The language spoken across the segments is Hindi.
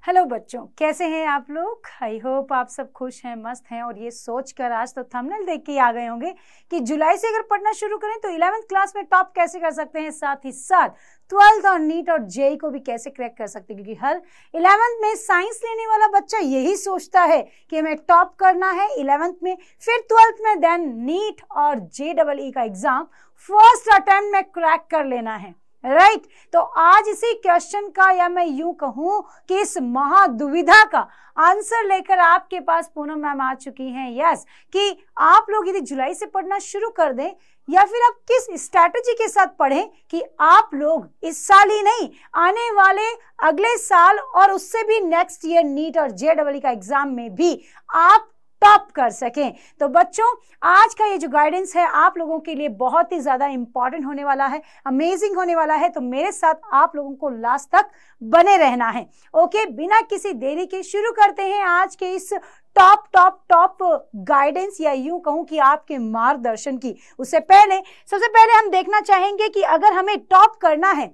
हेलो बच्चों, कैसे हैं आप लोग। आई होप आप सब खुश हैं, मस्त हैं। और ये सोचकर आज तो थंबनेल देख के आ गए होंगे कि जुलाई से अगर पढ़ना शुरू करें तो 11वीं क्लास में टॉप कैसे कर सकते हैं, साथ ही साथ 12th और नीट और जेई को भी कैसे क्रैक कर सकते हैं। क्योंकि हर 11th में साइंस लेने वाला बच्चा यही सोचता है कि हमें टॉप करना है 11th में, फिर 12th में, देन नीट और JEE का एग्जाम फर्स्ट अटेम्प्ट में क्रैक कर लेना है, राइट। तो आज इसी क्वेश्चन का, या मैं यूं कहूं कि इस महादुविधा का आंसर लेकर आपके पास पूनम मैम आ चुकी हैं। यस, कि आप लोग यदि जुलाई से पढ़ना शुरू कर दें या फिर आप किस स्ट्रैटेजी के साथ पढ़ें कि आप लोग इस साल ही नहीं, आने वाले अगले साल और उससे भी नेक्स्ट ईयर नीट और JEE का एग्जाम में भी आप टॉप कर सकें। तो बच्चों, आज का ये जो गाइडेंस है आप लोगों के लिए बहुत ही ज्यादा इंपॉर्टेंट होने वाला है, अमेजिंग होने वाला है। तो मेरे साथ आप लोगों को लास्ट तक बने रहना है। ओके, बिना किसी देरी के शुरू करते हैं आज के इस टॉप गाइडेंस, या यूं कहूं कि आपके मार्गदर्शन की। उससे पहले, सबसे पहले हम देखना चाहेंगे कि अगर हमें टॉप करना है,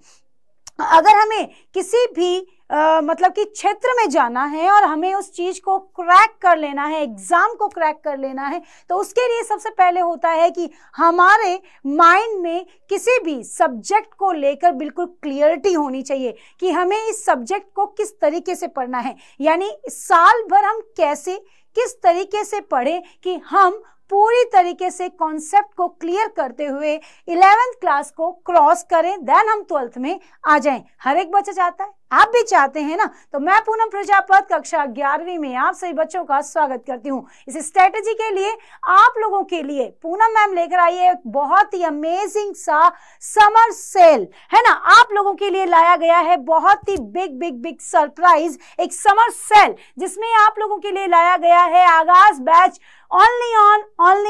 अगर हमें किसी भी मतलब कि क्षेत्र में जाना है और हमें उस चीज को क्रैक कर लेना है, एग्जाम को क्रैक कर लेना है, तो उसके लिए सबसे पहले होता है कि हमारे माइंड में किसी भी सब्जेक्ट को लेकर बिल्कुल क्लियरिटी होनी चाहिए कि हमें इस सब्जेक्ट को किस तरीके से पढ़ना है। यानी साल भर हम कैसे, किस तरीके से पढ़ें कि हम पूरी तरीके से कॉन्सेप्ट को क्लियर करते हुए 11th क्लास को क्रॉस करें, देन हम 12th में आ जाएं। हर एक बच्चा चाहता है, आप भी चाहते हैं ना। तो मैं पूनम प्रजापत कक्षा 11वीं में आप सभी बच्चों का स्वागत करती हूँ। इस स्ट्रेटेजी के लिए आप लोगों के लिए पूनम मैम लेकर आई है एक बहुत ही अमेजिंग सा समर सेल, है ना। आप लोगों के लिए लाया गया है बहुत ही बिग सरप्राइज, एक समर सेल, जिसमें आप लोगों के लिए लाया गया है आगाज बैच ओनली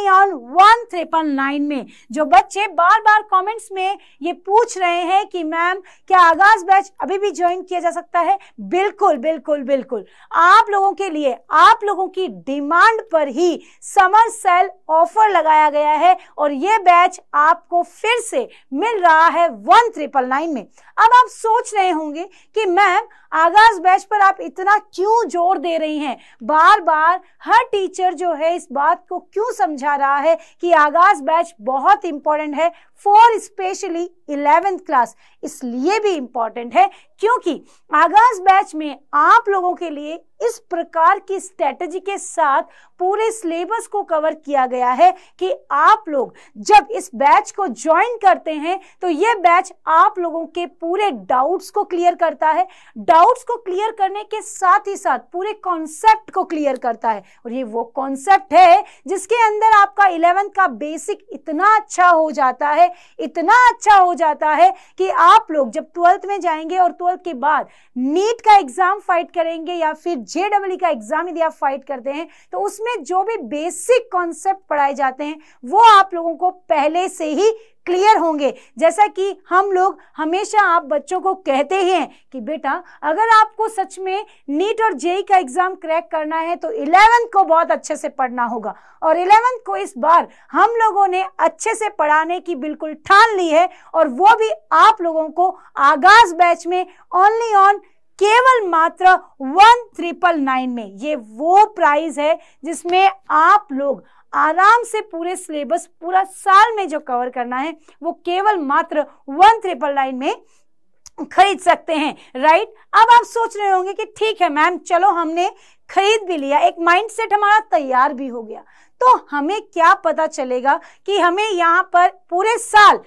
ऑन 1999 में। जो बच्चे बार बार कमेंट्स में ये पूछ रहे हैं कि मैम क्या आगाज बैच अभी भी ज्वाइन किया जा सकता है, बिल्कुल आप लोगों के लिए, आप लोगों की डिमांड पर ही समर सेल ऑफर लगाया गया है और ये बैच आपको फिर से मिल रहा है 1999 में। अब आप सोच रहे होंगे कि मैम आगाज बैच पर आप इतना क्यों जोर दे रही हैं, बार बार हर टीचर जो है इस बात को क्यों समझा रहा है कि आगाज बैच बहुत इंपॉर्टेंट है फॉर स्पेशली 11th क्लास। इसलिए भी इंपॉर्टेंट है क्योंकि आगाज बैच में आप लोगों के लिए इस प्रकार की स्ट्रेटेजी के साथ पूरे सिलेबस को कवर किया गया है कि आप लोग जब इस बैच को ज्वाइन करते हैं तो ये बैच आप लोगों के पूरे डाउट्स को क्लियर करता है, डाउट्स को क्लियर करने के साथ ही साथ पूरे कॉन्सेप्ट को क्लियर करता है। और ये वो कॉन्सेप्ट है जिसके अंदर आपका 11th का बेसिक इतना अच्छा हो जाता है, इतना अच्छा हो जाता है कि आप लोग जब 12th में जाएंगे और 12th के बाद नीट का एग्जाम फाइट करेंगे या फिर JEE का एग्जाम यदि आप फाइट करते हैं तो उसमें जो भी बेसिक कॉन्सेप्ट पढ़ाए जाते हैं वो आप लोगों को पहले से ही क्लियर होंगे। जैसा कि हम लोग हमेशा आप बच्चों को कहते हैं कि बेटा अगर आपको सच में नीट और JEE का एग्जाम क्रैक करना है तो 11th को बहुत अच्छे से पढ़ना होगा। और 11th को इस बार हम लोगों ने अच्छे से पढ़ाने की बिल्कुल ठान ली है, और वो भी आप लोगों को आगाज बैच में ओनली ऑन केवल मात्र 1999 में। ये वो प्राइस है जिसमें आप लोग आराम से पूरे सिलेबस, पूरा साल में जो कवर करना है वो केवल मात्र 1999 में खरीद सकते हैं, राइट। अब आप सोच रहे होंगे कि ठीक है मैम, चलो हमने खरीद भी लिया, एक माइंडसेट हमारा तैयार भी हो गया, तो हमें क्या पता चलेगा कि हमें यहाँ पर पूरे साल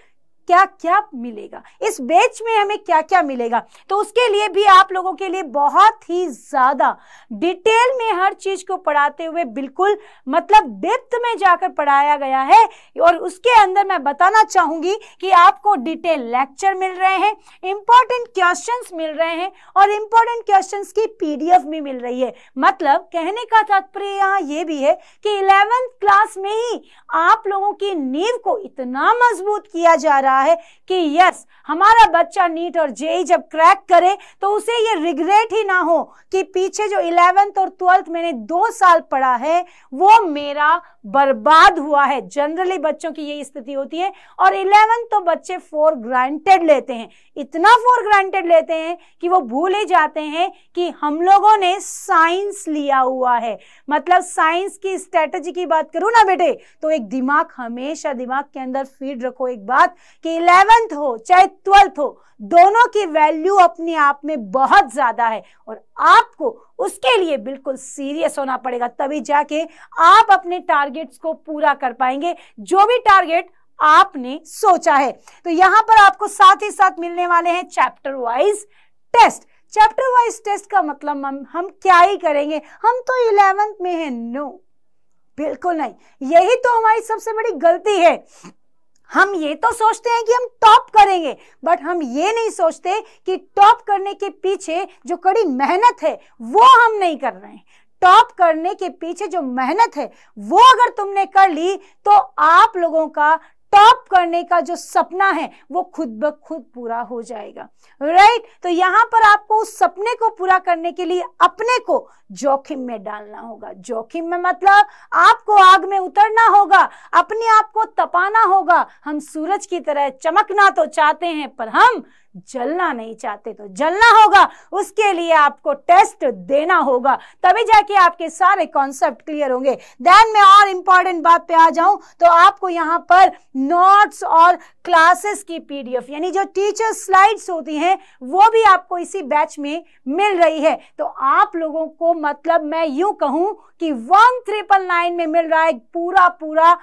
क्या क्या मिलेगा, इस बैच में हमें क्या क्या मिलेगा। तो उसके लिए भी आप लोगों के लिए बहुत ही ज्यादा डिटेल में हर चीज को पढ़ाते हुए बिल्कुल मतलब डेप्थ में जाकर पढ़ाया गया है। और उसके अंदर मैं बताना चाहूंगी कि आपको डिटेल लेक्चर मिल रहे हैं, इंपॉर्टेंट क्वेश्चंस मिल रहे हैं और इंपॉर्टेंट क्वेश्चंस की PDF भी मिल रही है। मतलब कहने का तात्पर्य यहाँ ये भी है कि 11th क्लास में ही आप लोगों की नींव को इतना मजबूत किया जा रहा रहा है कि यस, हमारा बच्चा नीट और जेईई जब क्रैक करे तो उसे ये रिग्रेट ही ना हो कि पीछे जो 11th और 12th मैंने 2 साल पढ़ा है वो मेरा बर्बाद हुआ है। जनरली बच्चों की यही स्थिति होती है और 11th तो बच्चे फॉर ग्रांटेड लेते हैं, इतना फॉर ग्रांटेड लेते हैं कि वो भूल ही जाते हैं कि हम लोगों ने साइंस लिया हुआ है। मतलब साइंस की स्ट्रेटजी की बात करूं ना बेटे, तो एक दिमाग, हमेशा दिमाग के अंदर फीड रखो एक बात कि 11th हो चाहे 12th हो, दोनों की वैल्यू अपने आप में बहुत ज्यादा है और आपको उसके लिए बिल्कुल सीरियस होना पड़ेगा, तभी जाके आप अपने टारगेट्स को पूरा कर पाएंगे, जो भी टारगेट आपने सोचा है। तो यहां पर आपको साथ ही साथ मिलने वाले हैं chapter wise test. Chapter wise test का मतलब हम क्या ही करेंगे, हम तो 11th में हैं? नो, बिल्कुल नहीं। यही तो हमारी सबसे बड़ी गलती है। हम ये तो सोचते हैं कि हम टॉप करेंगे, बट हम ये नहीं सोचते कि टॉप करने के पीछे जो कड़ी मेहनत है वो हम नहीं कर रहे हैं। टॉप करने के पीछे जो मेहनत है वो अगर तुमने कर ली तो आप लोगों का टॉप करने का जो सपना है वो खुद ब खुद पूरा हो जाएगा, राइट। तो यहां पर आपको उस सपने को पूरा करने के लिए अपने को जोखिम में डालना होगा। जोखिम में मतलब आपको आग में उतरना होगा, अपने आप को तपाना होगा। हम सूरज की तरह चमकना तो चाहते हैं पर हम जलना नहीं चाहते, तो जलना होगा, उसके लिए आपको टेस्ट देना होगा, तभी जाके आपके सारे कॉन्सेप्ट क्लियर होंगे। देन मैं और इंपॉर्टेंट बात पे आ जाऊं तो आपको यहाँ पर नोट्स और क्लासेस की पीडीएफ यानी जो टीचर स्लाइड्स होती हैं वो भी आपको इसी बैच में मिल रही है। तो आप लोगों को मतलब मैं यूं कहूं कि 1999 में मिल रहा है पूरा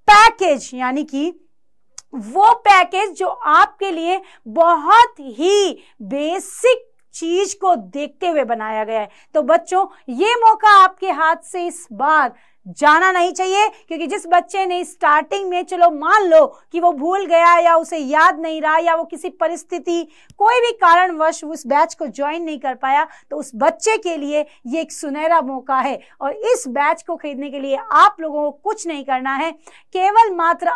पैकेज, यानी कि वो पैकेज जो आपके लिए बहुत ही बेसिक चीज को देखते हुए बनाया गया है। तो बच्चों, ये मौका आपके हाथ से इस बार जाना नहीं चाहिए, क्योंकि जिस बच्चे ने स्टार्टिंग में, चलो मान लो कि वो भूल गया या उसे याद नहीं रहा या वो किसी परिस्थिति, कोई भी कारणवश उस बैच को ज्वाइन नहीं कर पाया, तो उस बच्चे के लिए ये एक सुनहरा मौका है। और इस बैच को खरीदने के लिए आप लोगों को कुछ नहीं करना है, केवल मात्र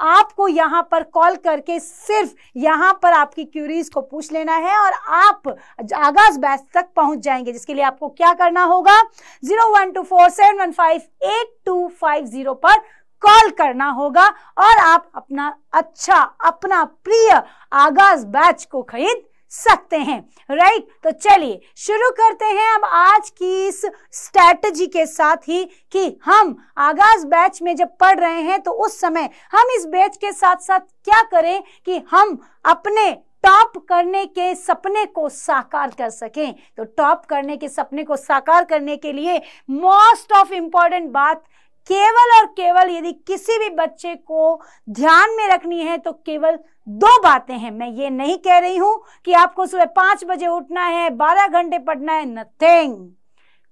आपको यहाँ पर कॉल करके सिर्फ यहाँ पर आपकी क्यूरीज को पूछ लेना है और आप आगाज बैच तक पहुंच जाएंगे। जिसके लिए आपको क्या करना होगा, 012471585250 पर कॉल करना होगा और आप अपना प्रिय आगाज बैच को खरीद सकते हैं, राइट। तो चलिए शुरू करते हैं अब आज की इस स्ट्रैटेजी के साथ ही कि हम आगाज बैच में जब पढ़ रहे हैं तो उस समय हम इस बैच के साथ साथ क्या करें कि हम अपने टॉप करने के सपने को साकार कर सकें। तो टॉप करने के सपने को साकार करने के लिए मोस्ट ऑफ इम्पॉर्टेंट बात केवल और केवल यदि किसी भी बच्चे को ध्यान में रखनी है तो केवल 2 बातें हैं। मैं ये नहीं कह रही हूं कि आपको सुबह 5 बजे उठना है, 12 घंटे पढ़ना है, नथिंग,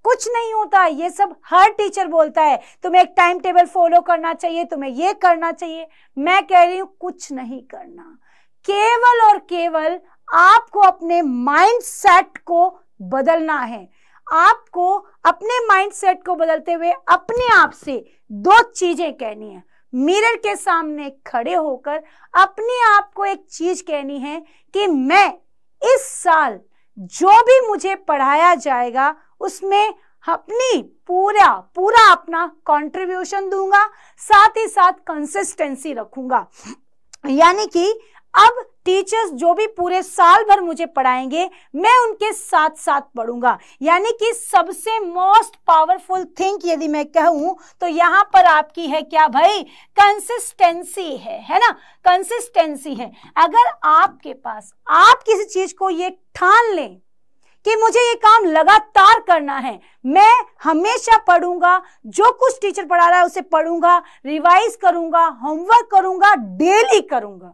कुछ नहीं होता। ये सब हर टीचर बोलता है तुम्हें एक टाइम टेबल फॉलो करना चाहिए, तुम्हें ये करना चाहिए। मैं कह रही हूं कुछ नहीं करना, केवल और केवल आपको अपने माइंड सेट को बदलना है। आपको अपने माइंड सेट को बदलते हुए अपने आप से 2 चीजें कहनी है। मिरर के सामने खड़े होकर अपने आप को एक चीज कहनी है कि मैं इस साल जो भी मुझे पढ़ाया जाएगा उसमें अपनी पूरा अपना कंट्रीब्यूशन दूंगा, साथ ही साथ कंसिस्टेंसी रखूंगा। यानी कि अब टीचर्स जो भी पूरे साल भर मुझे पढ़ाएंगे मैं उनके साथ साथ पढ़ूंगा। यानी कि सबसे मोस्ट पावरफुल थिंग यदि मैं कहूं तो यहां पर आपकी है क्या भाई, कंसिस्टेंसी है ना, कंसिस्टेंसी है। अगर आपके पास आप किसी चीज को ये ठान लें कि मुझे ये काम लगातार करना है, मैं हमेशा पढ़ूंगा, जो कुछ टीचर पढ़ा रहा है उसे पढ़ूंगा, रिवाइज करूंगा, होमवर्क करूंगा, डेली करूंगा,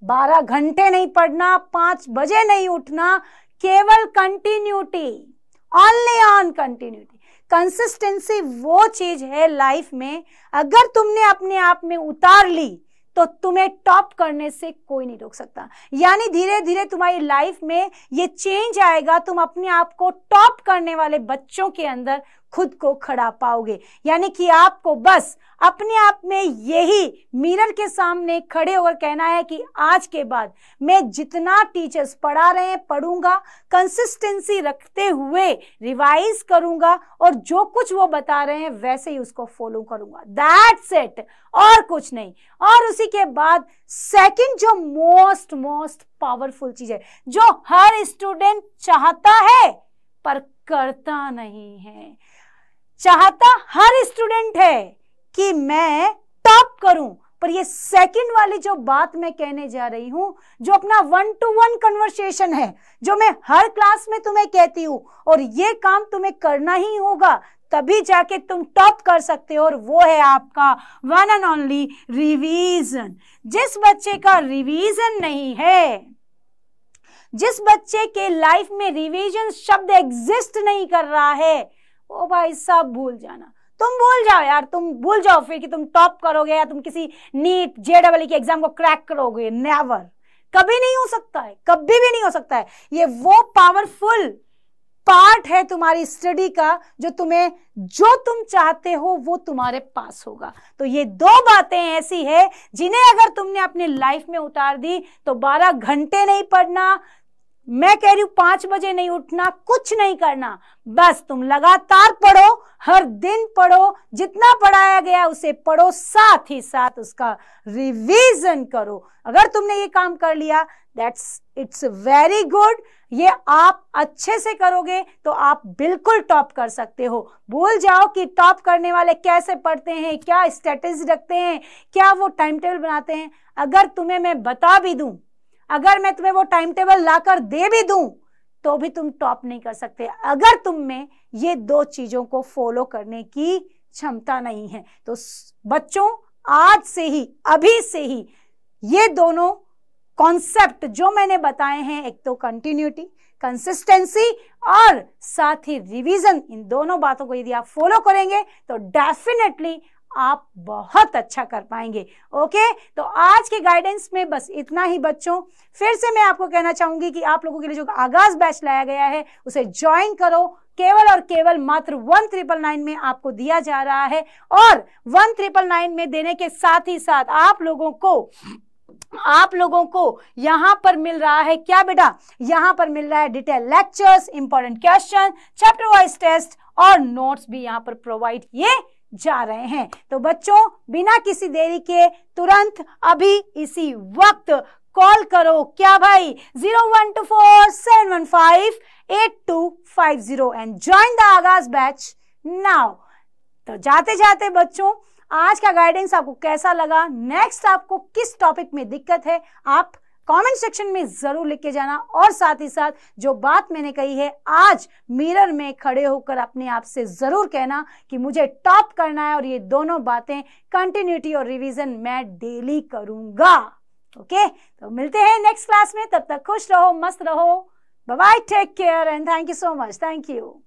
12 घंटे नहीं पढ़ना, 5 बजे नहीं उठना, केवल continuity, only on continuity. Consistency वो चीज है लाइफ में, अगर तुमने अपने आप में उतार ली तो तुम्हें टॉप करने से कोई नहीं रोक सकता। यानी धीरे धीरे तुम्हारी लाइफ में ये चेंज आएगा, तुम अपने आप को टॉप करने वाले बच्चों के अंदर खुद को खड़ा पाओगे। यानी कि आपको बस अपने आप में यही मिरर के सामने खड़े होकर कहना है कि आज के बाद मैं जितना टीचर्स पढ़ा रहे हैं पढ़ूंगा, कंसिस्टेंसी रखते हुए रिवाइज करूंगा और जो कुछ वो बता रहे हैं वैसे ही उसको फॉलो करूंगा। दैट्स इट, और कुछ नहीं। और उसी के बाद सेकंड जो मोस्ट पावरफुल चीज है, जो हर स्टूडेंट चाहता है पर करता नहीं है। चाहता हर स्टूडेंट है कि मैं टॉप करूं, पर ये सेकंड वाली जो बात मैं कहने जा रही हूं, जो अपना 1-to-1 कन्वर्सेशन है, जो मैं हर क्लास में तुम्हें कहती हूं, और ये काम तुम्हें करना ही होगा तभी जाके तुम टॉप कर सकते हो, और वो है आपका वन एंड ओनली रिवीजन। जिस बच्चे का रिवीजन नहीं है, जिस बच्चे के लाइफ में रिवीजन शब्द एग्जिस्ट नहीं कर रहा है, वो भाई सब भूल जाना। तुम भूल जाओ यार, तुम भूल जाओ फिर कि तुम टॉप करोगे या तुम किसी नीट JEE के एग्जाम को क्रैक करोगे। नेवर, कभी नहीं हो सकता है, कभी भी नहीं हो सकता है। ये वो पावरफुल पार्ट है तुम्हारी स्टडी का जो तुम चाहते हो वो तुम्हारे पास होगा। तो ये दो बातें ऐसी है जिन्हें अगर तुमने अपने लाइफ में उतार दी तो 12 घंटे नहीं पढ़ना, मैं कह रही हूं 5 बजे नहीं उठना, कुछ नहीं करना, बस तुम लगातार पढ़ो, हर दिन पढ़ो, जितना पढ़ाया गया उसे पढ़ो, साथ ही साथ उसका रिवीजन करो। अगर तुमने ये काम कर लिया इट्स वेरी गुड। ये आप अच्छे से करोगे तो आप बिल्कुल टॉप कर सकते हो। भूल जाओ कि टॉप करने वाले कैसे पढ़ते हैं, क्या स्ट्रेटेजी रखते हैं, क्या वो टाइम टेबल बनाते हैं। अगर तुम्हें मैं बता भी दूं, अगर मैं तुम्हें वो टाइम टेबल लाकर दे भी दूं, तो भी तुम टॉप नहीं कर सकते अगर तुम में ये दो चीजों को फॉलो करने की क्षमता नहीं है। तो बच्चों, आज से ही, अभी से ही ये दोनों कॉन्सेप्ट जो मैंने बताए हैं, एक तो कंटिन्यूटी, कंसिस्टेंसी और साथ ही रिवीजन, इन दोनों बातों को यदि आप फॉलो करेंगे तो डेफिनेटली आप बहुत अच्छा कर पाएंगे। ओके, तो आज के गाइडेंस में बस इतना ही बच्चों। फिर से मैं आपको कहना चाहूंगी कि आप लोगों के लिए जो आगाज बैच लाया गया है उसे ज्वाइन करो। केवल और केवल मात्र 1999 में आपको दिया जा रहा है, और 1999 में देने के साथ ही साथ आप लोगों को यहां पर मिल रहा है क्या बेटा, यहां पर मिल रहा है detail lectures, important question, chapter wise test और नोट्स भी यहां पर प्रोवाइड किए जा रहे हैं। तो बच्चों, बिना किसी देरी के तुरंत अभी इसी वक्त कॉल करो, क्या भाई, 0124-715-8250 एंड ज्वाइन द आगाज बैच नाउ। तो जाते जाते बच्चों, आज का गाइडेंस आपको कैसा लगा, नेक्स्ट आपको किस टॉपिक में दिक्कत है, आप कमेंट सेक्शन में जरूर लिख के जाना। और साथ ही साथ जो बात मैंने कही है, आज मिरर में खड़े होकर अपने आप से जरूर कहना कि मुझे टॉप करना है, और ये दोनों बातें कंटिन्यूटी और रिवीजन मैं डेली करूंगा। ओके, तो मिलते हैं नेक्स्ट क्लास में, तब तक खुश रहो, मस्त रहो, bye bye, take care and thank you so much, thank you.